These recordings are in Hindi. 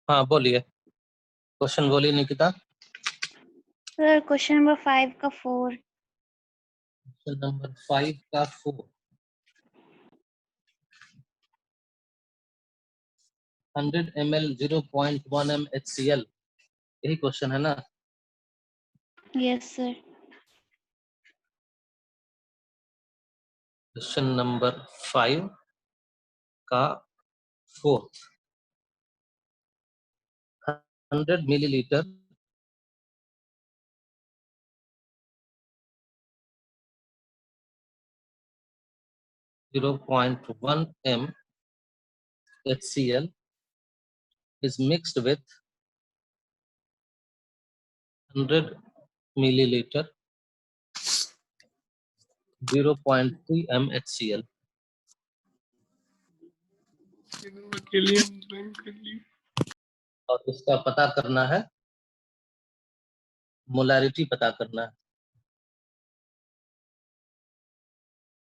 हाँ बोलिए, क्वेश्चन बोलिए निकिता। सर क्वेश्चन नंबर 5 का 4। क्वेश्चन नंबर 5 का 4, 100 ml 0.1 m HCl, यही क्वेश्चन है ना? Yes sir. क्वेश्चन नंबर 5 का 4, 100 millilitre 0.1 m HCl is mixed with 100 milliliter 0.3 m HCl। और इसका पता करना है, मोलैरिटी पता करना है,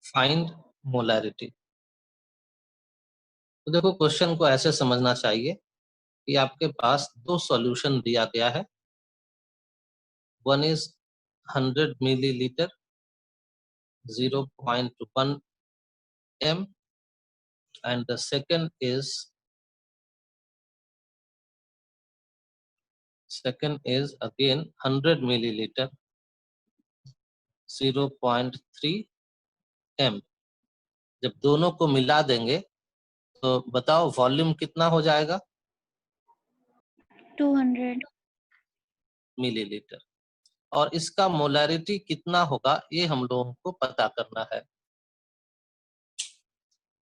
फाइंड मोलैरिटी। तो देखो क्वेश्चन को ऐसे समझना चाहिए कि आपके पास दो सॉल्यूशन दिया गया है। One is 100 millilitre 0.1 m and the second is again 100 milliliter 0.3 m। जब दोनों को मिला देंगे तो बताओ वॉल्यूम कितना हो जाएगा? 200 मिलीलीटर। और इसका मोलैरिटी कितना होगा ये हम लोगों को पता करना है।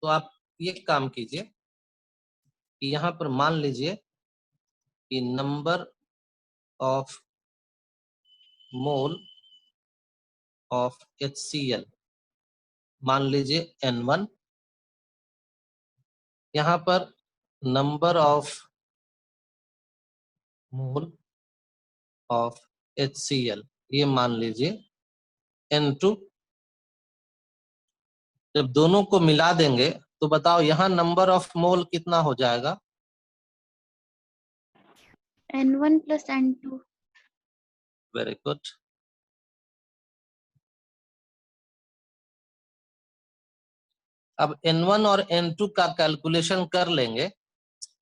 तो आप ये काम कीजिए कि यहाँ पर मान लीजिए कि number of mole of HCl मान लीजिए N1, यहाँ पर number of mole of HCl ये मान लीजिए N2। जब दोनों को मिला देंगे तो बताओ यहाँ नंबर ऑफ मोल कितना हो जाएगा? N1 plus N2। Very good. अब N1 और N2 का कैलकुलेशन कर लेंगे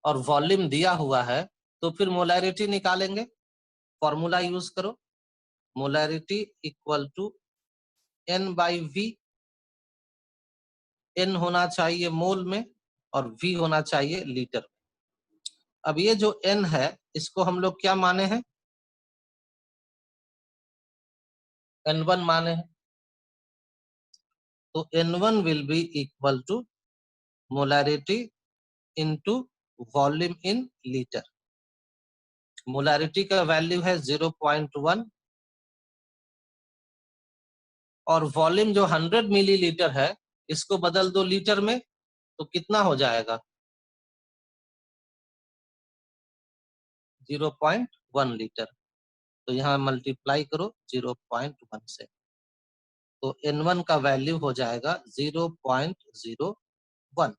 और वॉल्यूम दिया हुआ है तो फिर मोलैरिटी निकालेंगे। फॉर्मूला यूज करो, molarity equal to N by V। N होना चाहिए मोल में और V होना चाहिए लीटर। अब ये जो N है इसको हम लोग क्या माने हैं? N1 माने हैं। तो N1 will be equal to molarity into volume in litre. Molarity का वैल्यू है 0.1 और वॉल्यूम जो 100 मिलीलीटर है इसको बदल दो लीटर में तो कितना हो जाएगा? 0.1 लीटर। तो यहाँ मल्टीप्लाई करो 0.1 से, तो N1 का वैल्यू हो जाएगा 0.01।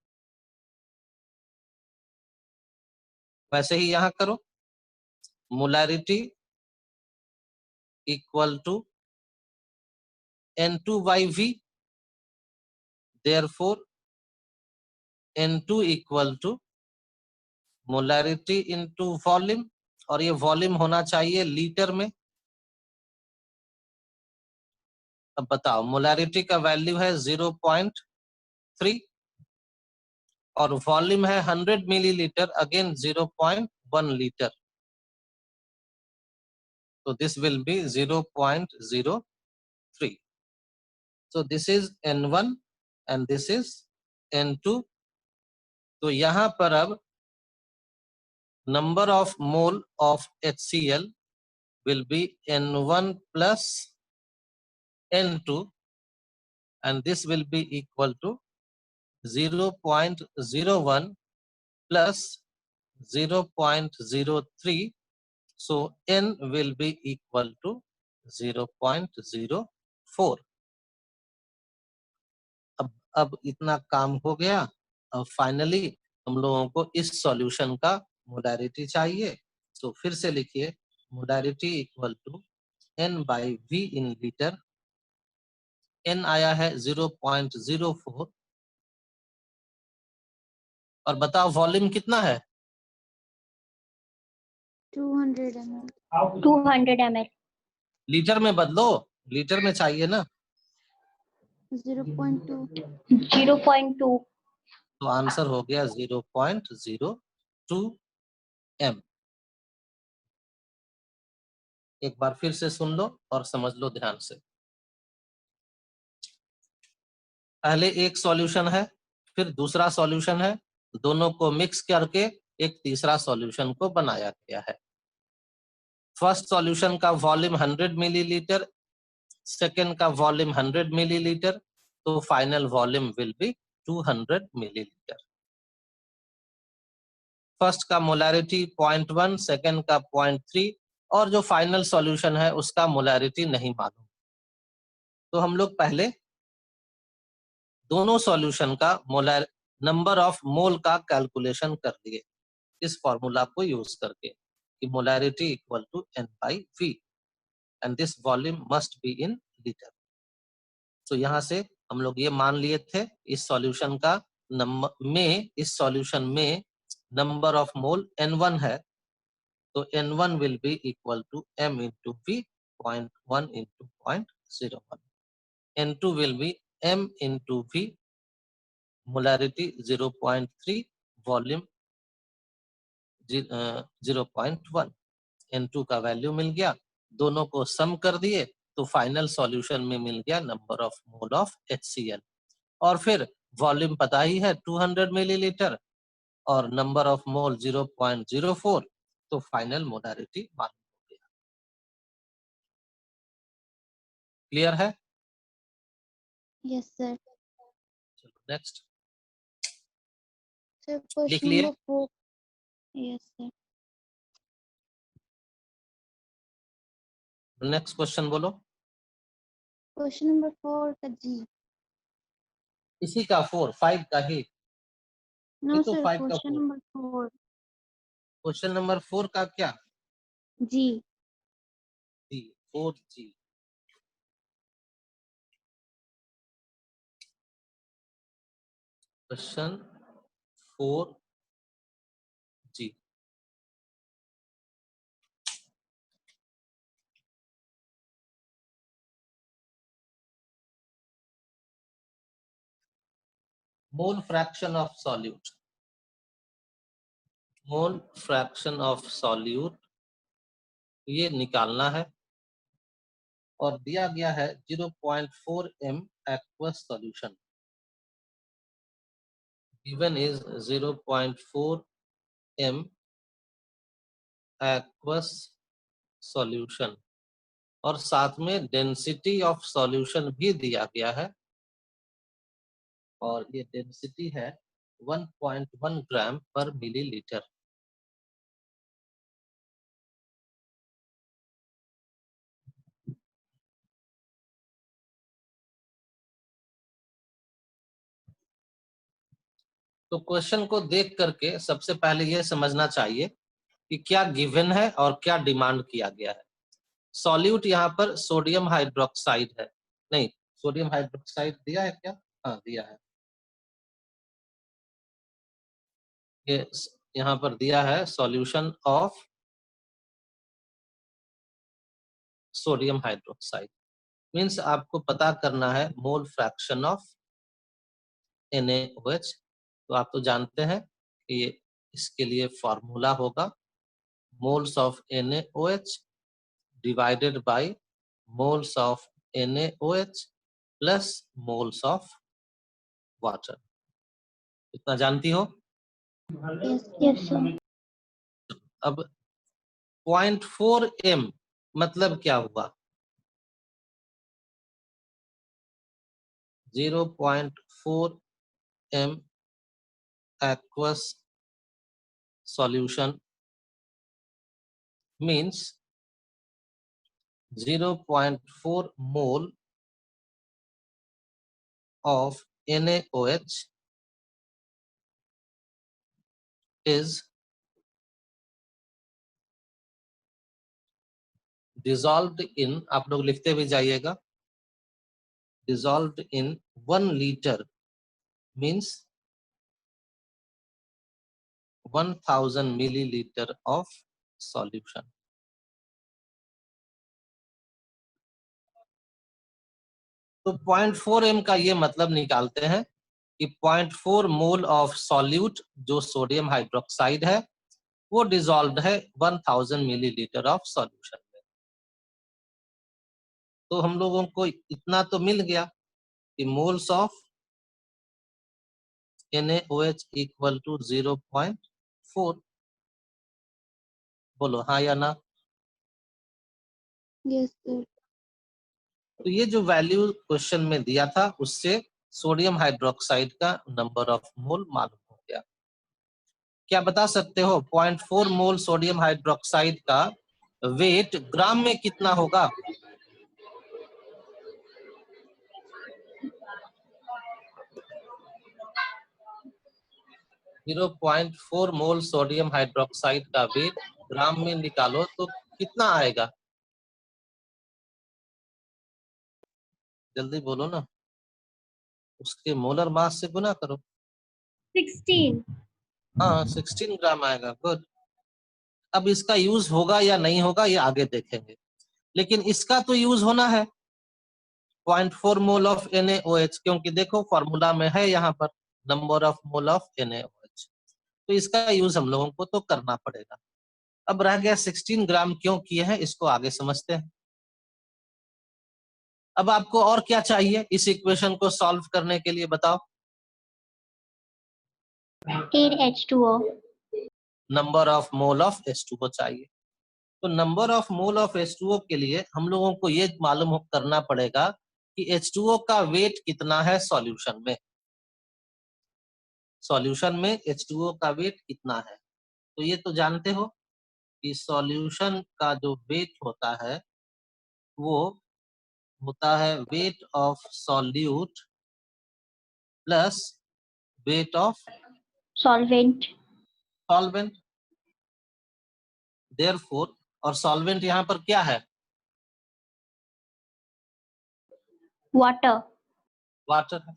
वैसे ही यहाँ करो, molarity equal to N2 by V, therefore N2 equal to molarity into volume, और ये वॉल्यूम होना चाहिए लीटर में। अब बताओ मोलैरिटी का वैल्यू है 0.3 और वॉल्यूम है 100 मिलीलीटर, अगेन 0.1 लीटर। तो this will B 0.03। So this is N1 and this is N2। तो यहाँ पर अब number of mole of HCl will be N1 plus N2 and this will be equal to 0.01 plus 0.03। So N will be equal to 0.04। अब इतना काम हो गया। अब फाइनली हम लोगों को इस सॉल्यूशन का मोलैरिटी चाहिए तो फिर से लिखिए molarity equal to N/V in litre. N आया है 0.04 और बताओ वॉल्यूम कितना है? 200 ml. 200 ml. लीटर में बदलो, लीटर में चाहिए ना। 0.2. 0.2. तो आंसर हो गया 0.02 m। एक बार फिर से सुन लो और समझ लो ध्यान से। पहले एक सॉल्यूशन है, फिर दूसरा सॉल्यूशन है, दोनों को मिक्स करके एक तीसरा सॉल्यूशन को बनाया गया है। फर्स्ट सॉल्यूशन का वॉल्यूम 100 मिलीलीटर, सेकेंड का वॉल्यूम 100 मिलीलीटर, तो final volume will be 200 millilitre. First का मोलैरिटी 0.1, सेकेंड का 0.3 और जो फाइनल सॉल्यूशन है उसका मोलैरिटी नहीं मालूम। तो हम लोग पहले दोनों सॉल्यूशन का मोलर नंबर ऑफ मोल का कैलकुलेशन कर लिए इस फॉर्मूला को यूज करके कि molarity equal to N/V and this volume must be in litre. तो यहाँ से हम लोग ये मान लिए थे इस सॉल्यूशन का इस सॉल्यूशन में नंबर ऑफ मोल N1 है, तो N1 will be equal to M into V 0.1 into 0.01। N2 will be M into V molarity 0.3 volume 0.1। N2 का वैल्यू मिल गया, दोनों को सम कर दिए तो फाइनल सॉल्यूशन में मिल गया number of mole of HCl। और फिर वॉल्यूम पता ही है 200 मिलीलीटर और नंबर ऑफ मोल 0.04, तो फाइनल मोलैरिटी मालूम हो गया। क्लियर है? Yes, sir. चलो नेक्स्ट Sir, लिख question लिए। number 4. Yes, sir. Next question बोलो। Question number 4 का G. इसी का 4, 5 का ही। No, ये तो sir. 5 का Question 4। number 4. क्वेश्चन नंबर 4 का क्या? G. G, 4G। Question 4G। Mole fraction of solute, mole fraction of solute ये निकालना है और दिया गया है 0.4 m aqueous solution। given is 0.4 m aqueous solution और साथ में डेंसिटी ऑफ सॉल्यूशन भी दिया गया है और ये डेंसिटी है 1.1 ग्राम पर मिलीलीटर। तो क्वेश्चन को देख करके सबसे पहले ये समझना चाहिए कि क्या गिवन है और क्या डिमांड किया गया है। सॉल्यूट यहाँ पर सोडियम हाइड्रोक्साइड है, नहीं सोडियम हाइड्रोक्साइड दिया है क्या? हाँ दिया है। ये यहाँ पर दिया है solution of sodium hydroxide. Means आपको पता करना है मोल फ्रैक्शन ऑफ NaOH। तो आप तो जानते हैं कि ये इसके लिए फॉर्मूला होगा moles of NaOH divided by moles of NaOH plus moles of water. इतना जानती हो? Yes, Yes, sir. अब 0.4 m मतलब क्या हुआ? 0.4 m aqueous solution means 0.4 mole of NaOH is dissolved in, आप लोग लिखते भी जाइएगा, dissolved in 1 litre means 1000 millilitre of solution. तो 0.4 m का ये मतलब निकालते हैं कि 0.4 मोल ऑफ सॉल्यूट जो सोडियम हाइड्रोक्साइड है वो डिजॉल्व्ड है 1000 मिलीलीटर ऑफ सॉल्यूशन में। तो हम लोगों को इतना तो मिल गया कि moles of NaOH equal to 0.4। बोलो हाँ या ना। Yes, sir. तो ये जो वैल्यू क्वेश्चन में दिया था उससे सोडियम हाइड्रोक्साइड का नंबर ऑफ मोल मालूम हो गया। क्या बता सकते हो 0.4 मोल सोडियम हाइड्रोक्साइड का वेट ग्राम में कितना होगा? जीरो 0.4 मोल सोडियम हाइड्रोक्साइड का वेट ग्राम में निकालो तो कितना आएगा? जल्दी बोलो ना, उसके मोलर मास से गुना करो। 16। हाँ 16 ग्राम आएगा। गुड। अब इसका यूज होगा या नहीं होगा ये आगे देखेंगे, लेकिन इसका तो यूज होना है 0.4 मोल ऑफ NaOH, क्योंकि देखो फॉर्मूला में है यहाँ पर number of mole of NaOH, तो इसका यूज हम लोगों को तो करना पड़ेगा। अब रह गया 16 ग्राम क्यों किए हैं, इसको आगे समझते हैं। अब आपको और क्या चाहिए इस इक्वेशन को सॉल्व करने के लिए, बताओ। 8H2O। Number of mole of H2O चाहिए। तो number of mole of H2O के लिए हम लोगों को ये मालूम करना पड़ेगा कि H2O का वेट कितना है सॉल्यूशन में। सॉल्यूशन में H2O का वेट कितना है, तो ये तो जानते हो कि सॉल्यूशन का जो वेट होता है वो होता है wait of solute plus weight of solvent. Solvent. Therefore, और सॉल्वेंट यहाँ पर क्या है? वाटर। वाटर है,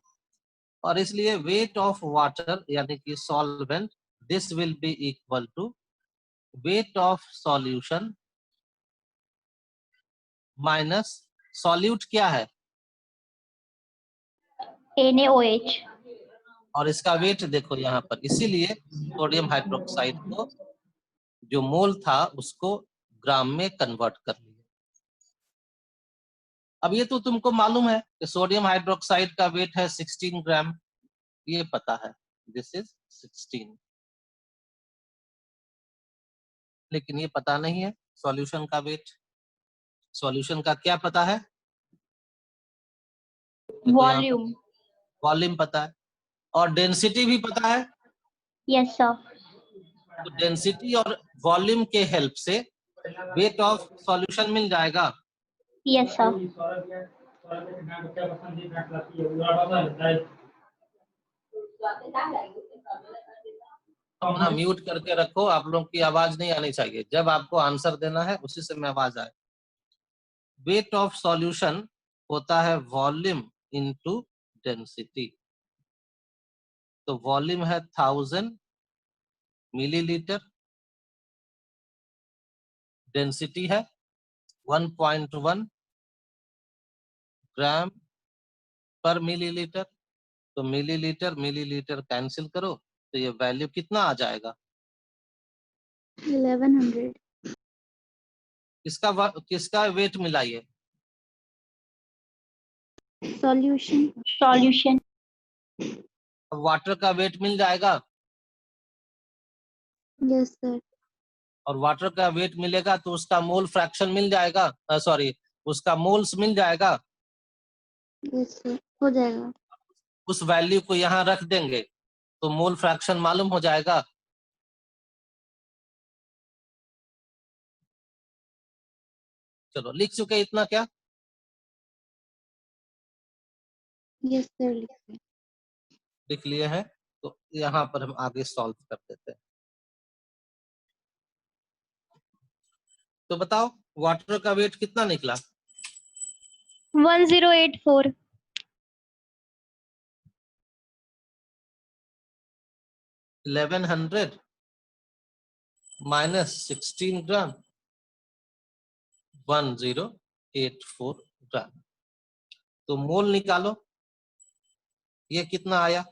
और इसलिए वेट ऑफ वाटर यानी कि solvent, this will be equal to weight of solution minus solute क्या है NaOH। और इसका वेट देखो यहाँ पर, इसीलिए सोडियम हाइड्रोक्साइड को जो मोल था उसको ग्राम में कन्वर्ट कर लिया। अब ये तो तुमको मालूम है कि सोडियम हाइड्रोक्साइड का वेट है 16 ग्राम, ये पता है, दिस इज 16, लेकिन ये पता नहीं है सॉल्यूशन का वेट। सॉल्यूशन का क्या पता है? वॉल्यूम। वॉल्यूम पता है, और डेंसिटी भी पता है। Yes sir. तो डेंसिटी और वॉल्यूम के हेल्प से वेट ऑफ सॉल्यूशन मिल जाएगा। Yes sir. अपना म्यूट करके रखो, आप लोग की आवाज नहीं आनी चाहिए, जब आपको आंसर देना है उसी समय आवाज आए। वेट ऑफ सॉल्यूशन होता है वॉल्यूम इनटू डेंसिटी। तो वॉल्यूम है 1000 मिलीलीटर, डेंसिटी है 1.1 ग्राम पर मिलीलीटर। तो मिलीलीटर मिलीलीटर कैंसिल करो तो ये वैल्यू कितना आ जाएगा? 1100. किसका वेट मिला ये? Solution. सॉल्यूशन। वाटर का वेट मिल जाएगा, Yes, sir. और वाटर का वेट मिलेगा तो उसका मोल फ्रैक्शन मिल जाएगा, सॉरी उसका मोल्स मिल जाएगा। Yes, sir. हो जाएगा. उस वैल्यू को यहाँ रख देंगे तो मोल फ्रैक्शन मालूम हो जाएगा। चलो लिख चुके इतना क्या? Yes, sir. लिखिए. लिख लिए हैं, तो यहाँ पर हम आगे सॉल्व कर देते हैं। तो बताओ वाटर का वेट कितना निकला? 1084. 1100 माइनस 16 ग्राम 1084 ग्राम। तो मोल निकालो, ये कितना आया?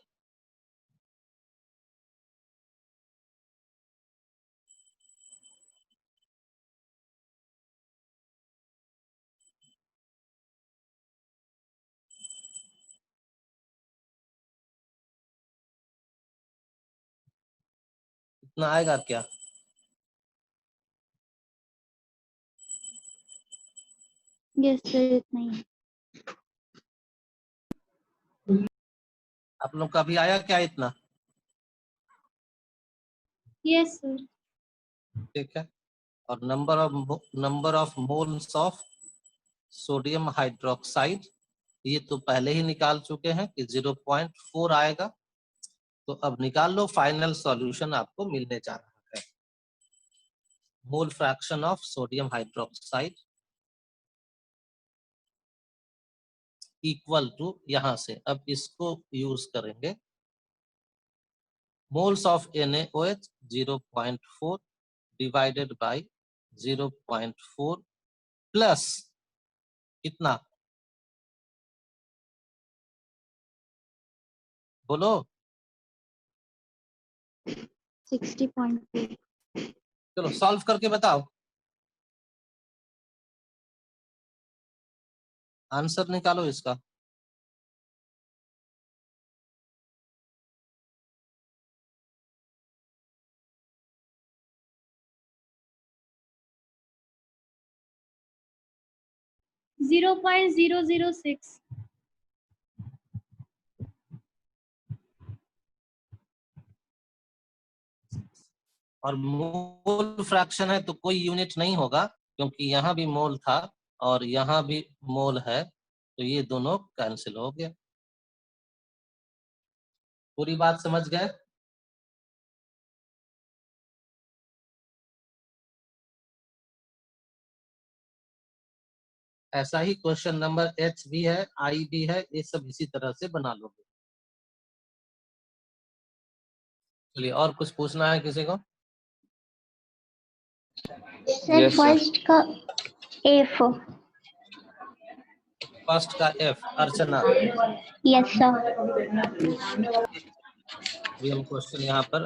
इतना आएगा क्या? Yes sir, इतना ही. आप लोग का भी आया क्या इतना? Yes sir. ठीक है। और number of moles of sodium hydroxide, ये तो पहले ही निकाल चुके हैं कि 0.4 आएगा। तो अब निकाल लो, फाइनल सॉल्यूशन आपको मिलने जा रहा है। Mole fraction of sodium hydroxide equal to, यहां से अब इसको यूज करेंगे, moles of NaOH 0.4 divided by 0.4 plus कितना, बोलो? 60.4. चलो सॉल्व करके बताओ, आंसर निकालो इसका। Zero point zero zero six. और मोल फ्रैक्शन है तो कोई यूनिट नहीं होगा, क्योंकि यहाँ भी मोल था और यहाँ भी मोल है, तो ये दोनों कैंसिल हो गया। पूरी बात समझ गए? ऐसा ही क्वेश्चन नंबर H भी है, I भी है, ये सब इसी तरह से बना लोगे। चलिए, और कुछ पूछना है किसी को? सर फर्स्ट का F. फर्स्ट का F, अर्चना। Yes sir. अभी हम क्वेश्चन यहाँ पर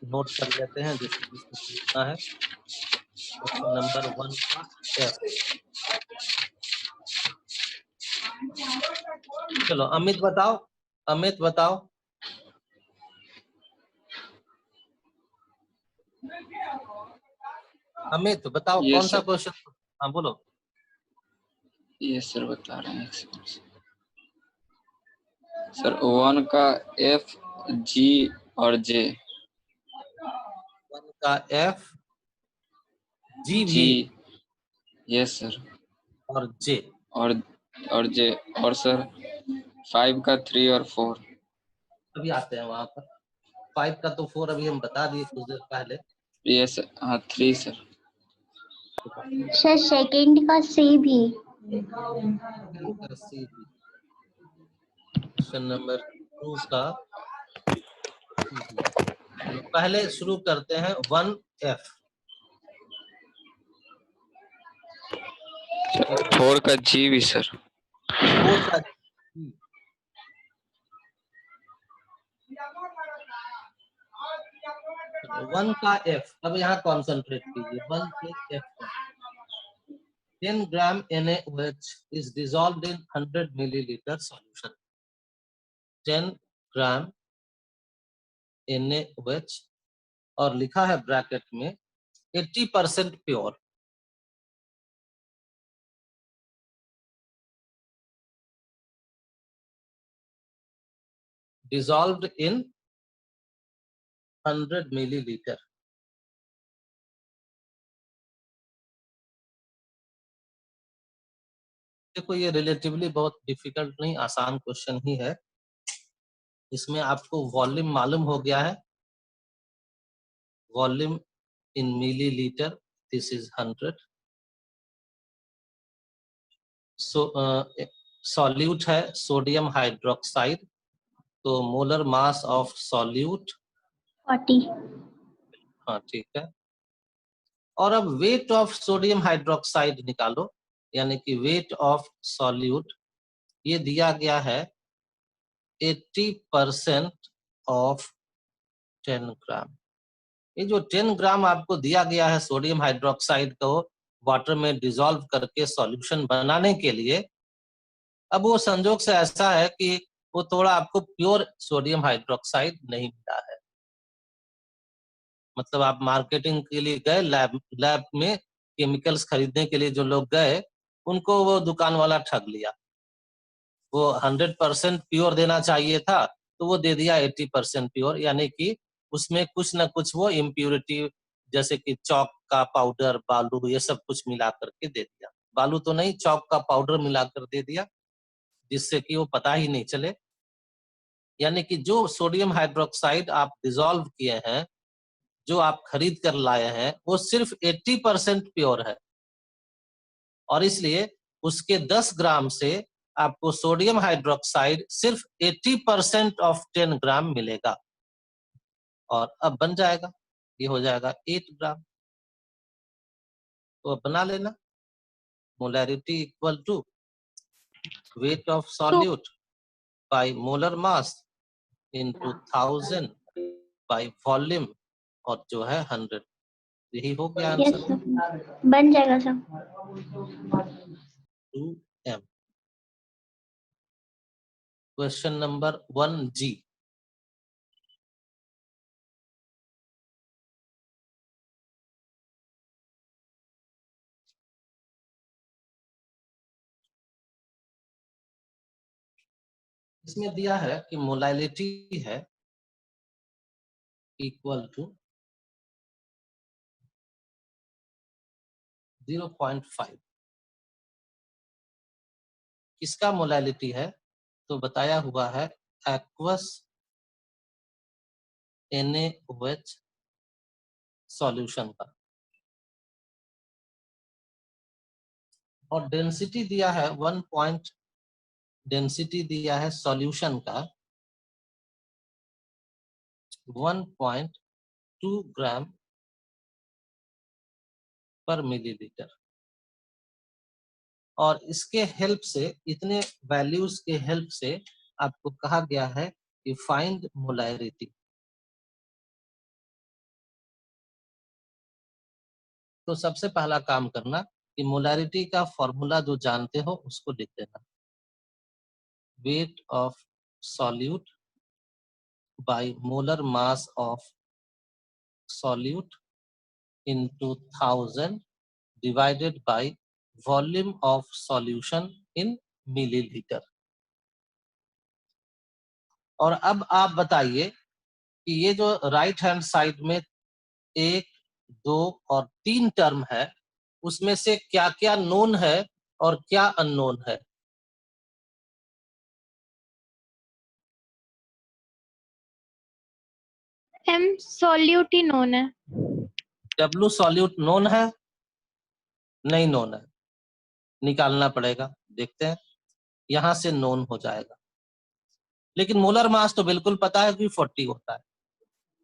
नोट कर लेते हैं जिसको पूछना है। क्वेश्चन नंबर 1 का F। चलो अमित बताओ, अमित बताओ। अमित बताओ Yes, कौन सा sir. क्वेश्चन? हाँ बोलो। ये सर बता रहे हैं सर। 1 का F, G और J। 1 का F, G भी यस सर। और J और J और सर 5 का 3 और 4। अभी आते हैं वहां पर। 5 का तो 4 अभी हम बता दिए कुछ देर पहले। यस हाँ 3 सर। सर सेकंड का C भी. क्वेश्चन नंबर 2 का चलो पहले शुरू करते हैं 1F। 4 का G भी सर। 4 का G। 1 का F, अब यहाँ कॉन्सेंट्रेट कीजिए। 1 के F पर 10 ग्राम NaOH is dissolved in 100 milliliter solution। 10 gram NaOH और लिखा है ब्रैकेट में 80% प्योर। dissolved in 100 milliliter। देखो ये रिलेटिवली बहुत डिफिकल्ट नहीं, आसान क्वेश्चन ही है। इसमें आपको वॉल्यूम मालूम हो गया है, volume in millilitre, this is 100। Solute है सोडियम हाइड्रोक्साइड, तो मोलर मास ऑफ सॉल्यूट 40. हाँ ठीक है। और अब वेट ऑफ सोडियम हाइड्रोक्साइड निकालो, यानी कि वेट ऑफ सॉल्यूट, ये दिया गया है 80% ऑफ 10 ग्राम। ये जो 10 ग्राम आपको दिया गया है सोडियम हाइड्रोक्साइड को वाटर में डिसॉल्व करके सॉल्यूशन बनाने के लिए, अब वो संजोग से ऐसा है कि वो थोड़ा आपको प्योर सोडियम हाइड्रोक्साइड नहीं मिला है। मतलब आप मार्केटिंग के लिए गए, लैब में केमिकल्स खरीदने के लिए जो लोग गए, उनको वो दुकान वाला ठग लिया। वो 100% प्योर देना चाहिए था, तो वो दे दिया 80% प्योर, यानी कि उसमें कुछ ना कुछ वो इम्प्योरिटी, जैसे कि चौक का पाउडर, बालू, ये सब कुछ मिला करके दे दिया। बालू तो नहीं, चौक का पाउडर मिलाकर दे दिया, जिससे कि वो पता ही नहीं चले। यानी कि जो सोडियम हाइड्रोक्साइड आप डिसॉल्व किए हैं, जो आप खरीद कर लाए हैं, वो सिर्फ 80% प्योर है, और इसलिए उसके 10 ग्राम से आपको सोडियम हाइड्रोक्साइड सिर्फ 80% ऑफ 10 ग्राम मिलेगा, और अब बन जाएगा, ये हो जाएगा 8 ग्राम। तो अब बना लेना, molarity equal to weight of solute by molar mass into 1000 by volume, और जो है 100। यही हो गया Yes, आंसर, sir. बन जाएगा sir. 2m। Question number 1G। इसमें दिया है कि मोलैलिटी है इक्वल टू 0.5। किसका मोलैलिटी है? तो बताया हुआ है एक्वस NaOH सॉल्यूशन का, और डेंसिटी दिया है 1 पॉइंट, डेंसिटी दिया है सॉल्यूशन का 1.2 ग्राम पर मिलीलीटर। और इसके हेल्प से, इतने वैल्यूज के हेल्प से आपको कहा गया है कि फाइंड मोलैरिटी। तो सबसे पहला काम करना कि मोलैरिटी का फॉर्मूला जो जानते हो उसको लिख देना, wait of solute by molar mass of solute into 1000 divided by volume of solution in millilitre. और अब आप बताइए कि ये जो राइट हैंड साइड में 1, 2 और 3 टर्म है, उसमें से क्या क्या नोन है और क्या अननोन है? M सॉल्यूट ही नोन है। W सॉल्यूट नोन है? नहीं नोन है, निकालना पड़ेगा। देखते हैं, यहां से नोन हो जाएगा, लेकिन मोलर मास तो बिल्कुल पता है कि 40 होता है,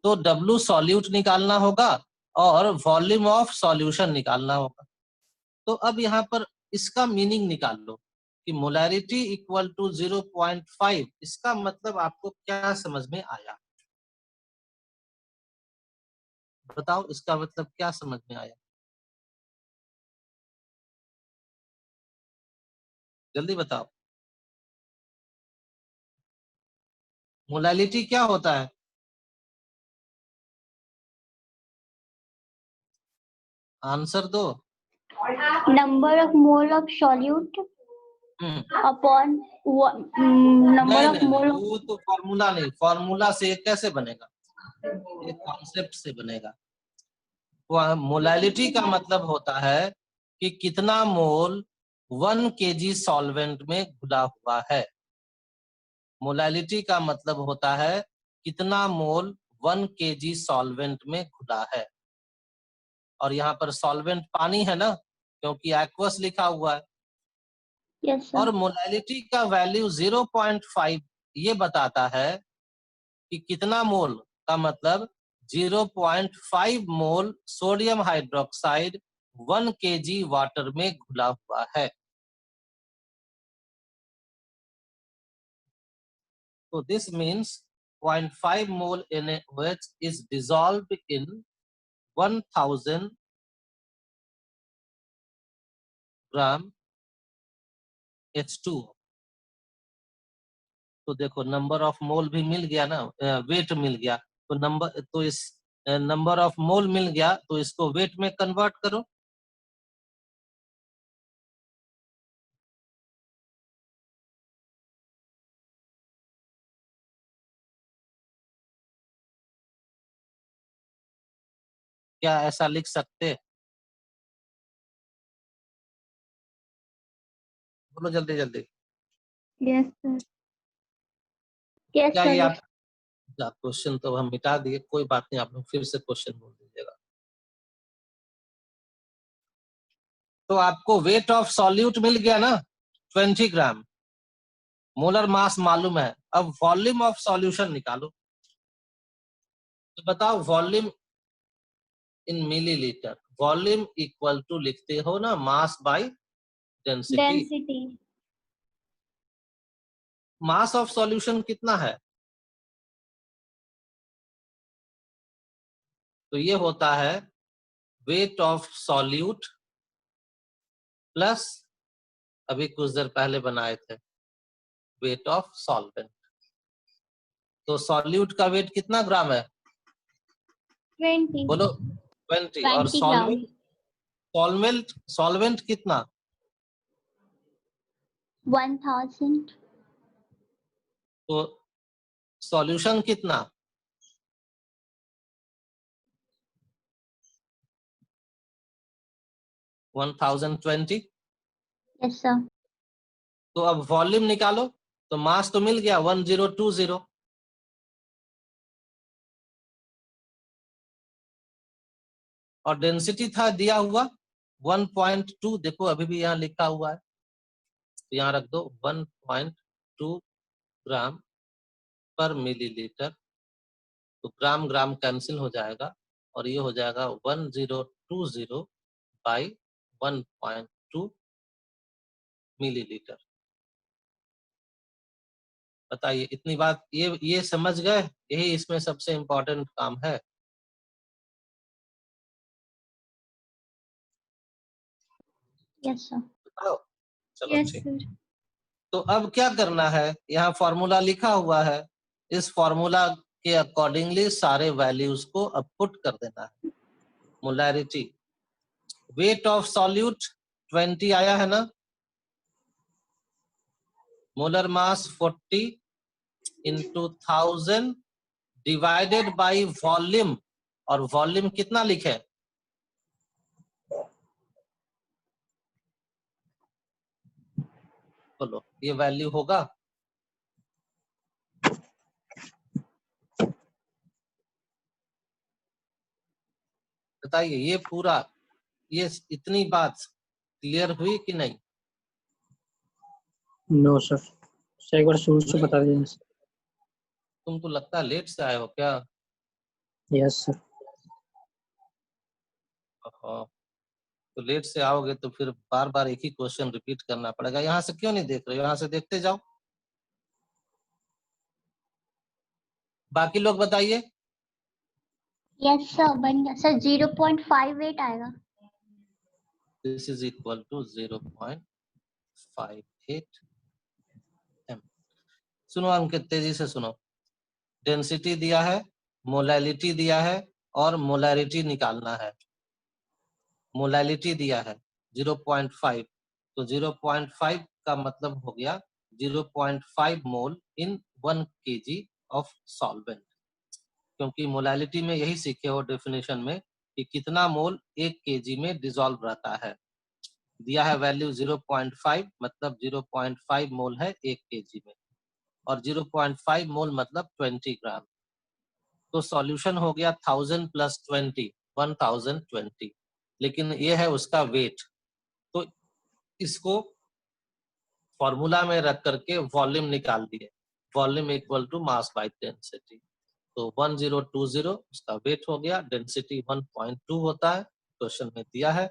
तो W सॉल्यूट निकालना होगा और वॉल्यूम ऑफ सॉल्यूशन निकालना होगा। तो अब यहाँ पर इसका मीनिंग निकाल लो कि मोलैरिटी इक्वल टू 0.5, इसका मतलब आपको क्या समझ में आया? बताओ, इसका मतलब क्या समझ में आया? जल्दी बताओ, मोलैलिटी क्या होता है? आंसर दो। Number of mole of solute upon number नहीं of नहीं mole नहीं, of वो तो फॉर्मूला नहीं, फॉर्मूला से कैसे बनेगा? ये कॉन्सेप्ट से बनेगा। मोलैलिटी का मतलब होता है कि कितना मोल 1 kg सॉल्वेंट में घुला हुआ है। मोलैलिटी का मतलब होता है कितना मोल 1 kg सॉल्वेंट में घुला है। और यहाँ पर सॉल्वेंट पानी है ना, क्योंकि एक्वस लिखा हुआ है। Yes, sir. और मोलैलिटी का वैल्यू 0.5 ये बताता है कि कितना मोल का मतलब 0.5 मोल सोडियम हाइड्रोक्साइड 1 kg वाटर में घुला हुआ है। So this means 0.5 mole NaOH is dissolved in 1000 gram H2। तो देखो नंबर ऑफ मोल भी मिल गया ना, वेट मिल गया, तो इस नंबर ऑफ मोल मिल गया तो इसको वेट में कन्वर्ट करो। क्या ऐसा लिख सकते? बोलो जल्दी जल्दी। Yes, sir. Yes, क्या sir. ये आप क्वेश्चन तो हम मिटा दिए, कोई बात नहीं, आप लोग फिर से क्वेश्चन बोल दीजिएगा। तो आपको वेट ऑफ सॉल्यूट मिल गया ना 20 ग्राम, मोलर मास मालूम है, अब वॉल्यूम ऑफ सॉल्यूशन निकालो। तो बताओ volume in millilitre, volume equal to लिखते हो ना mass by density. Density. Mass of solution कितना है? तो ये होता है वेट ऑफ सॉल्यूट प्लस अभी कुछ देर पहले बनाए थे वेट ऑफ सॉल्वेंट। तो सॉल्यूट का वेट कितना ग्राम है? 20. बोलो 20। और 20 gram. सॉल्वेंट कितना? 1000. तो सॉल्यूशन कितना? 1020। Yes, sir. तो अब वॉल्यूम निकालो, तो मास तो मिल गया 1020, और डेंसिटी था दिया हुआ 1.2। देखो अभी भी यहाँ लिखा हुआ है, तो यहाँ रख दो 1.2 ग्राम पर मिलीलीटर। तो ग्राम ग्राम कैंसिल हो जाएगा और ये हो जाएगा 1020 बाई 1.2 मिलीलीटर। बताइए इतनी बात ये समझ गए? यही इसमें सबसे इम्पोर्टेंट काम है। Yes, sir. बताओ, चलो Yes, ठीक। sir. तो अब क्या करना है, यहाँ फॉर्मूला लिखा हुआ है, इस फॉर्मूला के अकॉर्डिंगली सारे वैल्यूज को अब पुट कर देना है। मोलैरिटी, वेट ऑफ सॉल्यूट 20 आया है ना, molar mass 40 into 1000 divided by volume, और वॉल्यूम कितना लिखे? बोलो ये वैल्यू होगा? बताइए ये पूरा, ये इतनी बात क्लियर हुई कि नहीं? नो सर एक बार शुरू से बता दीजिए। तुमको लगता है लेट से आए हो क्या? Yes sir. तो लेट से आओगे तो फिर बार बार एक ही क्वेश्चन रिपीट करना पड़ेगा। यहाँ से क्यों नहीं देख रहे हो? यहाँ से देखते जाओ। बाकी लोग बताइए। Yes, sir. बन गया सर। 0.58 आएगा। This is equal to 0.58 m। सुनो अंकित, तेजी से सुनो। डेंसिटी दिया है, मोलैलिटी दिया है, और मोलैरिटी निकालना है। मोलैलिटी दिया है 0.5, तो 0.5 का मतलब हो गया 0.5 मोल इन 1 kg ऑफ सॉल्वेंट। क्योंकि मोलैलिटी में यही सीखे हो डेफिनेशन में कि कितना मोल 1 kg में डिसॉल्व रहता है। दिया है वैल्यू 0.5, मतलब 0.5 मोल है 1 kg में, और 0.5 मोल मतलब 20 ग्राम। तो सॉल्यूशन हो गया 1000 प्लस 20, 1020, लेकिन ये है उसका वेट। तो इसको फॉर्मूला में रख करके वॉल्यूम निकाल दिए, volume equal to mass by density. तो 1020 उसका वेट हो गया, डेंसिटी 1.2 होता है, क्वेश्चन में दिया है,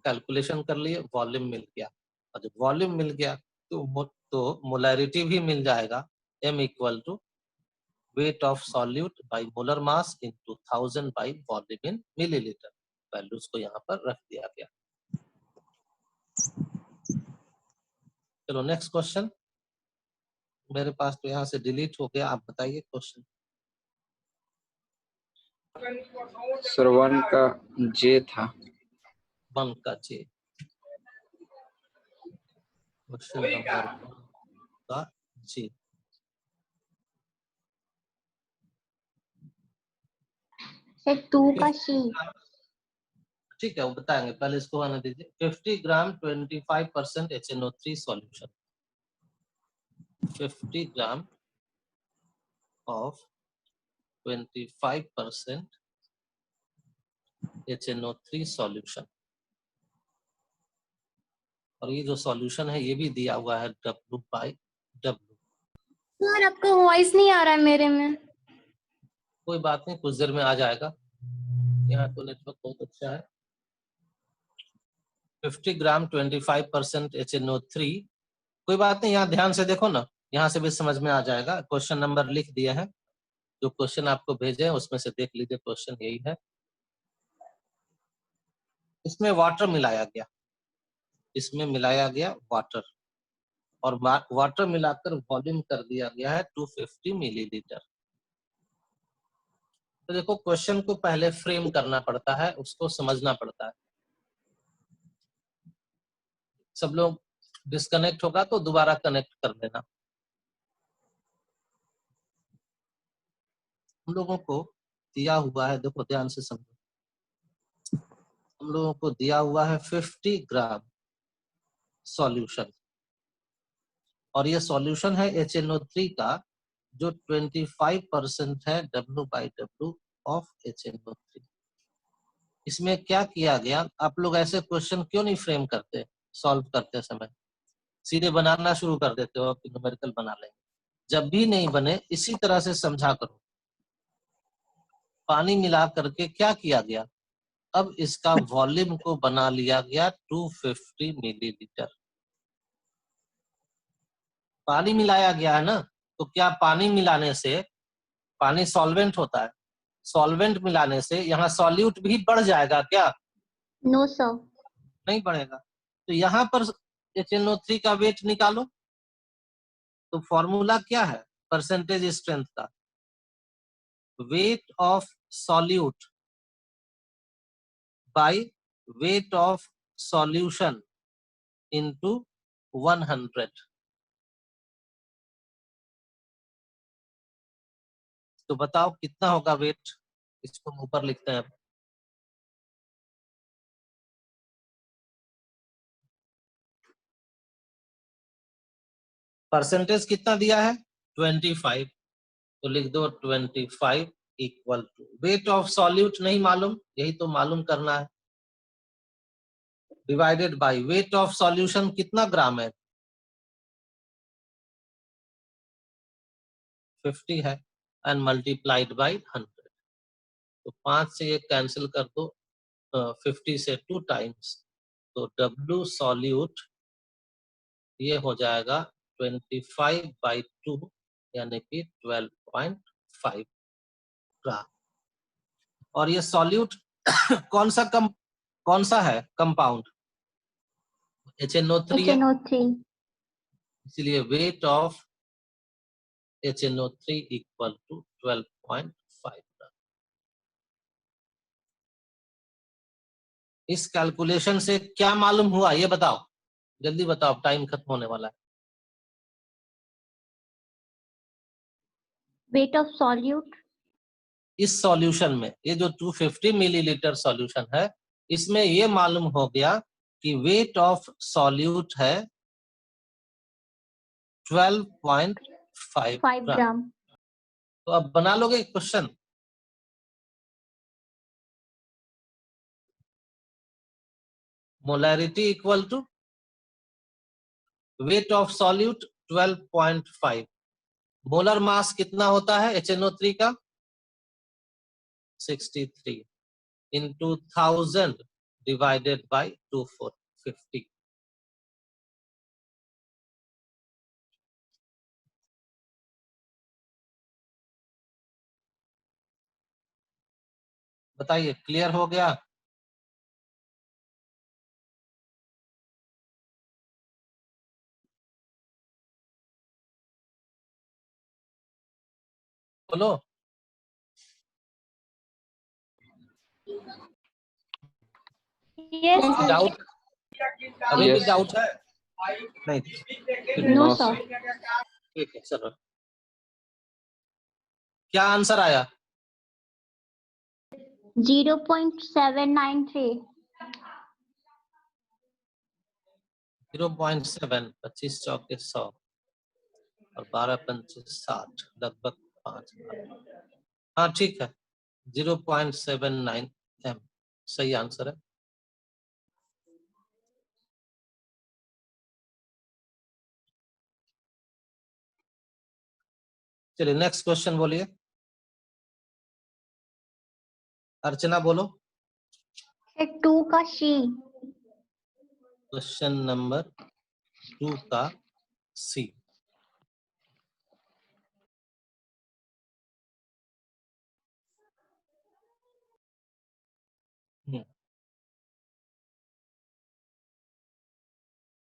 कैलकुलेशन कर लिए, वॉल्यूम मिल गया। और जब वॉल्यूम मिल गया तो मोलैरिटी भी मिल जाएगा, m equal to weight of solute by molar mass into 1000 by volume in milliliter। Values को यहाँ पर रख दिया गया। चलो नेक्स्ट क्वेश्चन, मेरे पास तो यहाँ से डिलीट हो गया, आप बताइए क्वेश्चन। सर 1 का जे था। 1 का जे, क्वेश्चन नंबर 1 का जे। सर 2 का सी। ठीक है, वो बताएंगे, पहले इसको आने दीजिए। 50 ग्राम 25% HNO3 solution, 50 gram of 25% HNO3 solution. और ये जो सॉल्यूशन है ये भी दिया हुआ है W/W। सर आपका वॉइस नहीं आ रहा है मेरे में। कोई बात नहीं, कुछ देर में आ जाएगा, यहाँ तो नेटवर्क बहुत अच्छा है। 50 ग्राम 25% HNO3, कोई बात नहीं, यहाँ ध्यान से देखो ना, यहाँ से भी समझ में आ जाएगा। क्वेश्चन नंबर लिख दिए हैं, जो क्वेश्चन आपको भेजे हैं उसमें से देख लीजिए, क्वेश्चन यही है। इसमें वाटर मिलाया गया, इसमें मिलाया गया वाटर, और वाटर मिलाकर वॉल्यूम कर दिया गया है 250 मिलीलीटर। तो देखो, क्वेश्चन को पहले फ्रेम करना पड़ता है, उसको समझना पड़ता है। सब लोग डिस्कनेक्ट होगा तो दोबारा कनेक्ट कर देना। हम लोगों को दिया हुआ है, देखो ध्यान से समझो, हम लोगों को दिया हुआ है 50 ग्राम सॉल्यूशन, और ये सॉल्यूशन है HNO3 का, जो 25% है W/W ऑफ HNO3। इसमें क्या किया गया, आप लोग ऐसे क्वेश्चन क्यों नहीं फ्रेम करते, सॉल्व करते समय सीधे बनाना शुरू कर देते हो कि न्यूमेरिकल बना लेंगे। जब भी नहीं बने इसी तरह से समझा करो। पानी मिला करके क्या किया गया, अब इसका वॉल्यूम को बना लिया गया 250 मिलीलीटर। पानी मिलाया गया है ना, तो क्या पानी मिलाने से, पानी सॉल्वेंट होता है, सॉल्वेंट मिलाने से यहाँ सॉल्यूट भी बढ़ जाएगा क्या? No sir. नहीं बढ़ेगा। तो यहाँ पर HNO3 का वेट निकालो, तो फॉर्मूला क्या है परसेंटेज स्ट्रेंथ का, weight of solute by weight of solution into 100। तो बताओ कितना होगा वेट, इसको हम ऊपर लिखते हैं। परसेंटेज कितना दिया है 25, तो लिख दो 25 equal to weight of solute नहीं मालूम, यही तो मालूम करना है, divided by weight of solution कितना ग्राम है 50 है, एंड मल्टीप्लाइड बाय 100। तो 5 से ये कैंसिल कर दो, 50 से 2 टाइम्स, तो W सॉल्यूट ये हो जाएगा 25/2 यानी कि 12.5 ग्राम। और ये सॉल्यूट कौन सा है कंपाउंड, HNO3 है, HNO3। इसलिए weight of HNO3 equal to 12.5 gram. इस कैलकुलेशन से क्या मालूम हुआ ये बताओ, जल्दी बताओ, टाइम खत्म होने वाला है। Wait of solute. इस सॉल्यूशन में, ये जो 250 मिलीलीटर सॉल्यूशन है, इसमें ये मालूम हो गया कि वेट ऑफ सॉल्यूट है 12.5 5 ग्राम। ग्राम। तो अब बना लोगे question, molarity equal to weight of solute 12.5, molar mass कितना होता है HNO3 का 63 into 1000 divided by 2450. बताइए क्लियर हो गया? बोलो। Yes, sir. डाउट? अभी भी Yes. डाउट है? नहीं, नो No, सर। sir. ठीक है चलो। क्या आंसर आया? 0.793। 0.7, 25 चौके 100 और 12 पंचे 60, लगभग 5। हाँ ठीक है, 0.79 m सही आंसर है। चलिए नेक्स्ट क्वेश्चन बोलिए। अर्चना बोलो। 2 का सी। क्वेश्चन नंबर 2 का सी।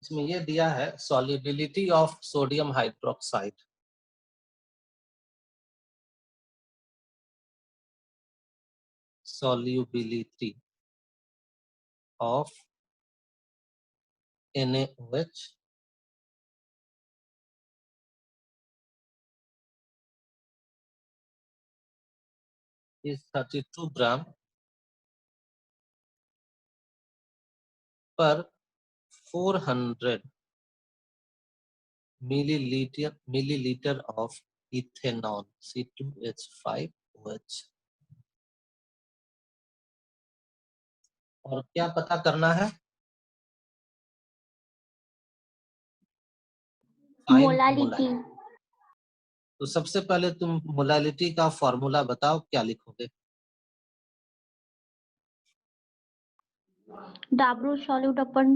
इसमें ये दिया है solubility of sodium hydroxide. solubility of NaOH is 32 gram per 400 milliliter of ethanol C2H5OH। और क्या पता करना है? मोलालिटी। तो सबसे पहले तुम मोलालिटी का फॉर्मूला बताओ, क्या लिखोगे? W सॉल्यूट अपन